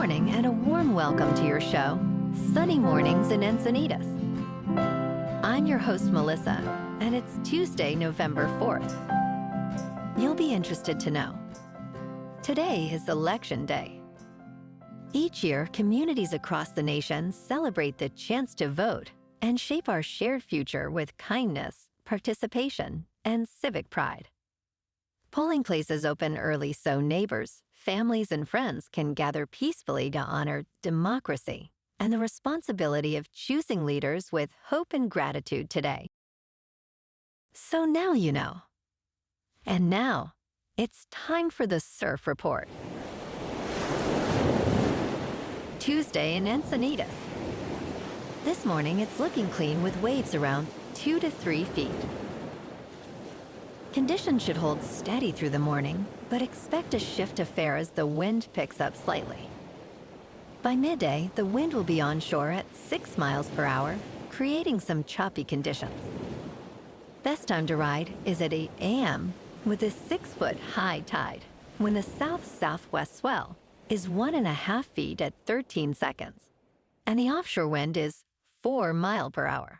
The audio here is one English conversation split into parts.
morning and a warm welcome to your show, Sunny Mornings in Encinitas. I'm your host, Melissa, and it's Tuesday, November 4th. You'll be interested to know. Today is Election Day. Each year, communities across the nation celebrate the chance to vote and shape our shared future with kindness, participation, and civic pride. Polling places open early so neighbors, families, and friends can gather peacefully to honor democracy and the responsibility of choosing leaders with hope and gratitude today. So now you know. And now, it's time for the Surf Report. Tuesday in Encinitas. This morning, it's looking clean with waves around 2 to 3 feet. Conditions should hold steady through the morning, but expect a shift to fair as the wind picks up slightly. By midday, the wind will be onshore at 6 miles per hour, creating some choppy conditions. Best time to ride is at 8 a.m. with a 6-foot high tide, when the south-southwest swell is 1.5 feet at 13 seconds, and the offshore wind is 4 miles per hour.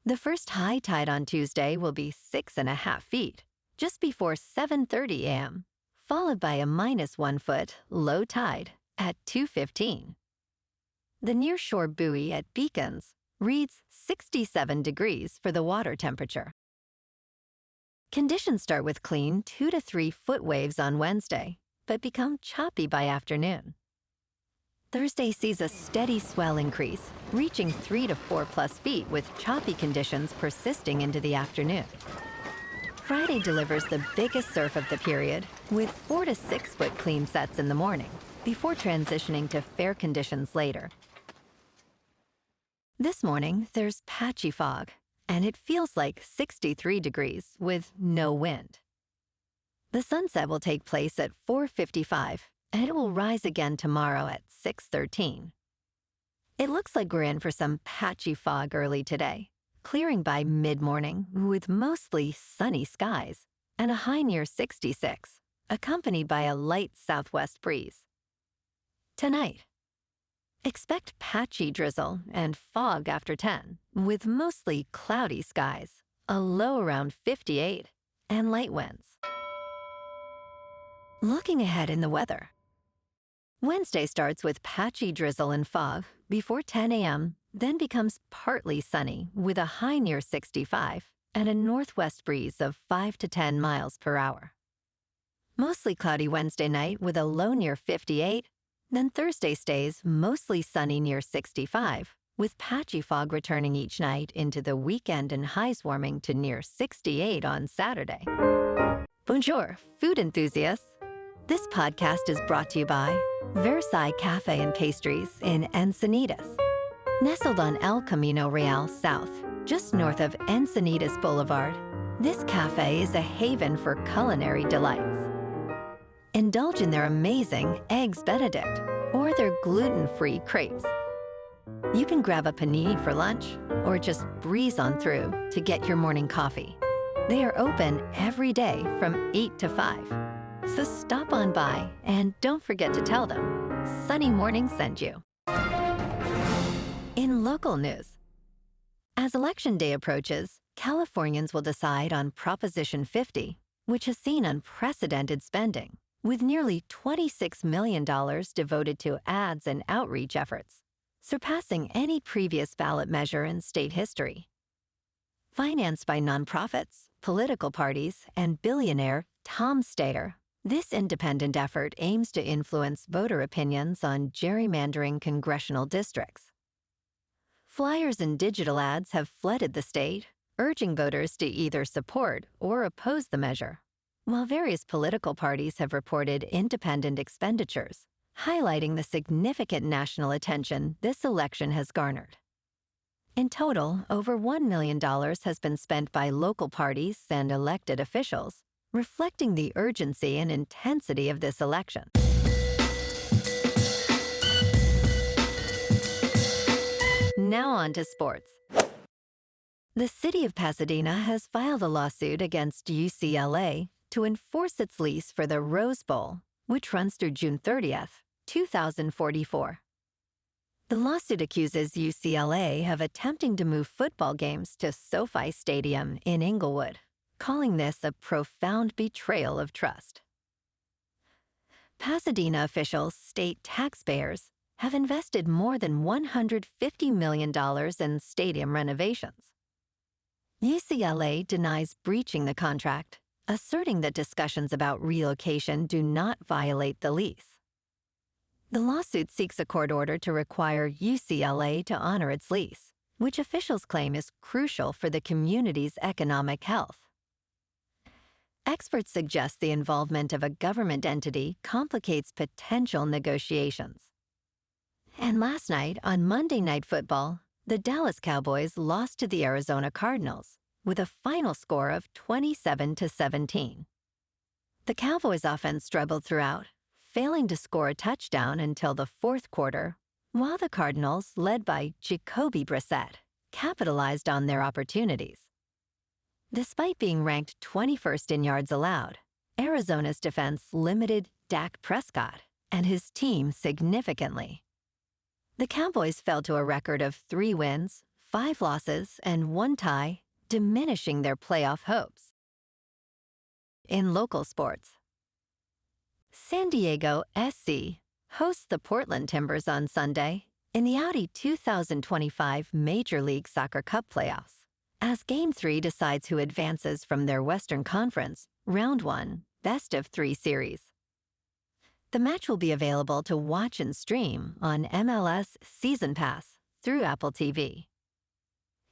The first high tide on Tuesday will be 6.5 feet, just before 7:30 a.m., followed by a -1 foot low tide at 2:15. The nearshore buoy at Beacons reads 67 degrees for the water temperature. Conditions start with clean 2 to 3 foot waves on Wednesday, but become choppy by afternoon. Thursday sees a steady swell increase, reaching 3 to 4+ feet with choppy conditions persisting into the afternoon. Friday delivers the biggest surf of the period, with 4 to 6 foot clean sets in the morning, before transitioning to fair conditions later. This morning, there's patchy fog, and it feels like 63 degrees with no wind. The sunset will take place at 4:55, and it will rise again tomorrow at 6:13. It looks like we're in for some patchy fog early today, clearing by mid-morning with mostly sunny skies and a high near 66, accompanied by a light southwest breeze. Tonight, expect patchy drizzle and fog after 10, with mostly cloudy skies, a low around 58, and light winds. Looking ahead in the weather. Wednesday starts with patchy drizzle and fog before 10 a.m., then becomes partly sunny with a high near 65 and a northwest breeze of 5 to 10 miles per hour. Mostly cloudy Wednesday night with a low near 58, then Thursday stays mostly sunny near 65, with patchy fog returning each night into the weekend and highs warming to near 68 on Saturday. Bonjour, food enthusiasts. This podcast is brought to you by Versailles Cafe and Pastries in Encinitas. Nestled on El Camino Real South, just north of Encinitas Boulevard, this cafe is a haven for culinary delights. Indulge in their amazing Eggs Benedict or their gluten-free crepes. You can grab a panini for lunch or just breeze on through to get your morning coffee. They are open every day from 8 to 5. So stop on by and don't forget to tell them Sunny Morning sent you. In local news, as Election Day approaches, Californians will decide on Proposition 50, which has seen unprecedented spending, with nearly $26 million devoted to ads and outreach efforts, surpassing any previous ballot measure in state history. Financed by nonprofits, political parties, and billionaire Tom Steyer, this independent effort aims to influence voter opinions on gerrymandering congressional districts. Flyers and digital ads have flooded the state, urging voters to either support or oppose the measure, while various political parties have reported independent expenditures, highlighting the significant national attention this election has garnered. In total, over $1 million has been spent by local parties and elected officials, reflecting the urgency and intensity of this election. Now on to sports. The City of Pasadena has filed a lawsuit against UCLA to enforce its lease for the Rose Bowl, which runs through June 30th, 2044. The lawsuit accuses UCLA of attempting to move football games to SoFi Stadium in Inglewood, calling this a profound betrayal of trust. Pasadena officials state taxpayers have invested more than $150 million in stadium renovations. UCLA denies breaching the contract, asserting that discussions about relocation do not violate the lease. The lawsuit seeks a court order to require UCLA to honor its lease, which officials claim is crucial for the community's economic health. Experts suggest the involvement of a government entity complicates potential negotiations. And last night, on Monday Night Football, the Dallas Cowboys lost to the Arizona Cardinals with a final score of 27-17. The Cowboys' offense struggled throughout, failing to score a touchdown until the fourth quarter, while the Cardinals, led by Jacoby Brissett, capitalized on their opportunities. Despite being ranked 21st in yards allowed, Arizona's defense limited Dak Prescott and his team significantly. The Cowboys fell to a record of 3 wins, 5 losses, and 1 tie, diminishing their playoff hopes. In local sports, San Diego SC hosts the Portland Timbers on Sunday in the Audi 2025 Major League Soccer Cup Playoffs, as Game 3 decides who advances from their Western Conference Round 1 best-of-3 series. The match will be available to watch and stream on MLS Season Pass through Apple TV.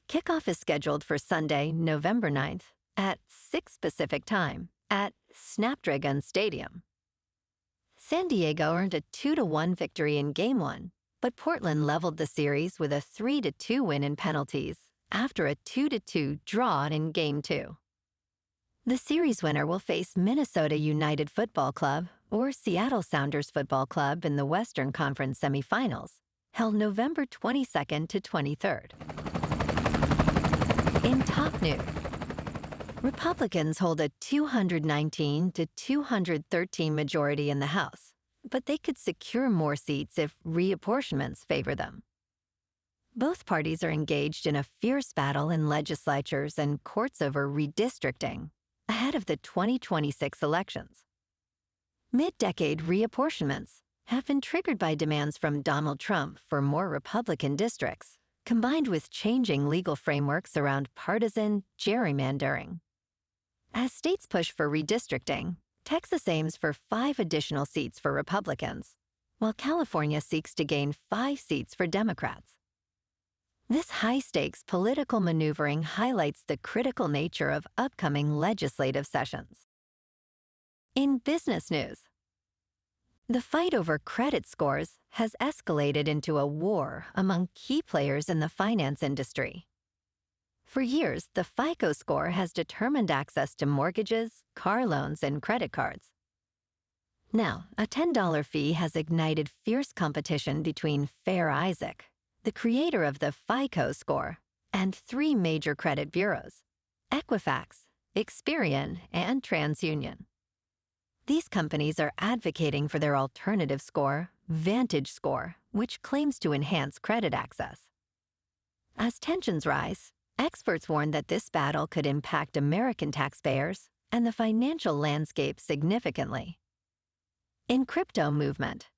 Kickoff is scheduled for Sunday, November 9th at 6 Pacific Time at Snapdragon Stadium. San Diego earned a 2-1 victory in Game 1, but Portland leveled the series with a 3-2 win in penalties after a 2-2 draw in Game 2. The series winner will face Minnesota United Football Club or Seattle Sounders Football Club in the Western Conference semifinals, held November 22nd to 23rd. In top news, Republicans hold a 219 to 213 majority in the House, but they could secure more seats if reapportionments favor them. Both parties are engaged in a fierce battle in legislatures and courts over redistricting ahead of the 2026 elections. Mid-decade reapportionments have been triggered by demands from Donald Trump for more Republican districts, combined with changing legal frameworks around partisan gerrymandering. As states push for redistricting, Texas aims for 5 additional seats for Republicans, while California seeks to gain 5 seats for Democrats. This high-stakes political maneuvering highlights the critical nature of upcoming legislative sessions. In business news, the fight over credit scores has escalated into a war among key players in the finance industry. For years, the FICO score has determined access to mortgages, car loans, and credit cards. Now, a $10 fee has ignited fierce competition between Fair Isaac, the creator of the FICO score, and 3 major credit bureaus, Equifax, Experian, and TransUnion. These companies are advocating for their alternative score, VantageScore, which claims to enhance credit access. As tensions rise, experts warn that this battle could impact American taxpayers and the financial landscape significantly. In crypto movement,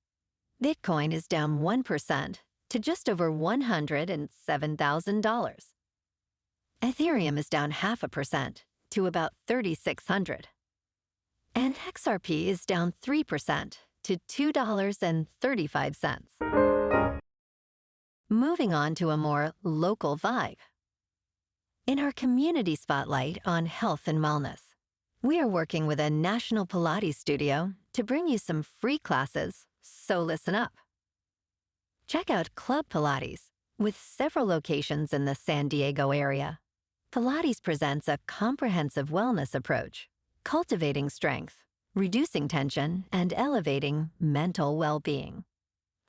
Bitcoin is down 1% to just over $107,000. Ethereum is down 0.5% to about 3,600. And XRP is down 3% to $2.35. Moving on to a more local vibe. In our community spotlight on health and wellness, we are working with a national Pilates studio to bring you some free classes, so listen up. Check out Club Pilates, with several locations in the San Diego area. Pilates presents a comprehensive wellness approach, cultivating strength, reducing tension, and elevating mental well-being.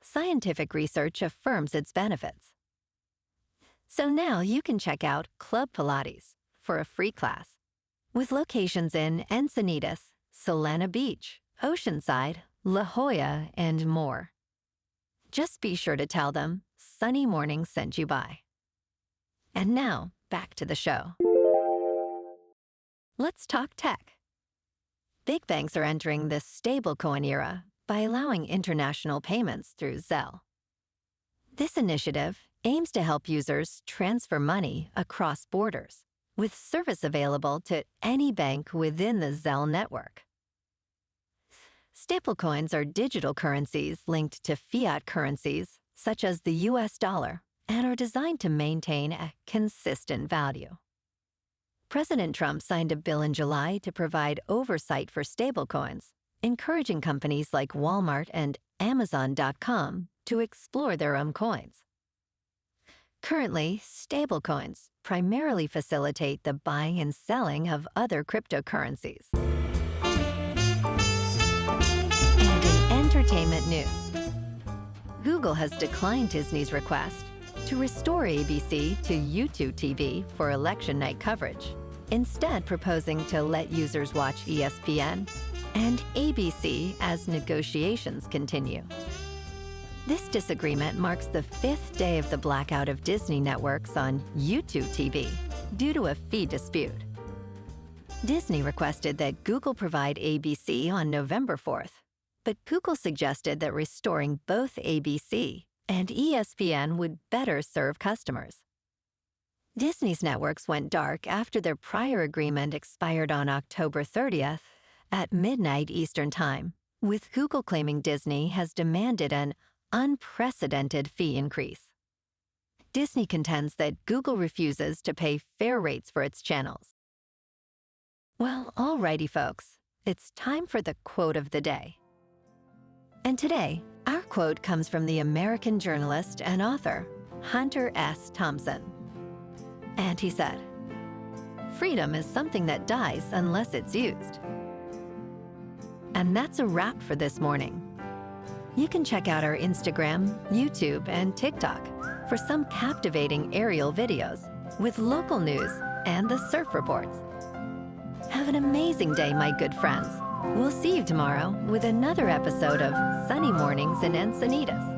Scientific research affirms its benefits. So now you can check out Club Pilates for a free class, with locations in Encinitas, Solana Beach, Oceanside, La Jolla, and more. Just be sure to tell them Sunny Morning sent you by. And now, back to the show. Let's talk tech. Big banks are entering this stablecoin era by allowing international payments through Zelle. This initiative aims to help users transfer money across borders, with service available to any bank within the Zelle network. Stablecoins are digital currencies linked to fiat currencies, such as the US dollar, and are designed to maintain a consistent value. President Trump signed a bill in July to provide oversight for stablecoins, encouraging companies like Walmart and Amazon.com to explore their own coins. Currently, stablecoins primarily facilitate the buying and selling of other cryptocurrencies. And in entertainment news, Google has declined Disney's request to restore ABC to YouTube TV for election night coverage, instead proposing to let users watch ESPN and ABC as negotiations continue. This disagreement marks the 5th day of the blackout of Disney networks on YouTube TV due to a fee dispute. Disney requested that Google provide ABC on November 4th, but Google suggested that restoring both ABC and ESPN would better serve customers. Disney's networks went dark after their prior agreement expired on October 30th at midnight Eastern Time, with Google claiming Disney has demanded an unprecedented fee increase. Disney contends that Google refuses to pay fair rates for its channels. Well, alrighty folks, it's time for the quote of the day. And today, our quote comes from the American journalist and author, Hunter S. Thompson. And he said, "Freedom is something that dies unless it's used." And that's a wrap for this morning. You can check out our Instagram, YouTube, and TikTok for some captivating aerial videos with local news and the surf reports. Have an amazing day, my good friends. We'll see you tomorrow with another episode of Sunny Mornings in Encinitas.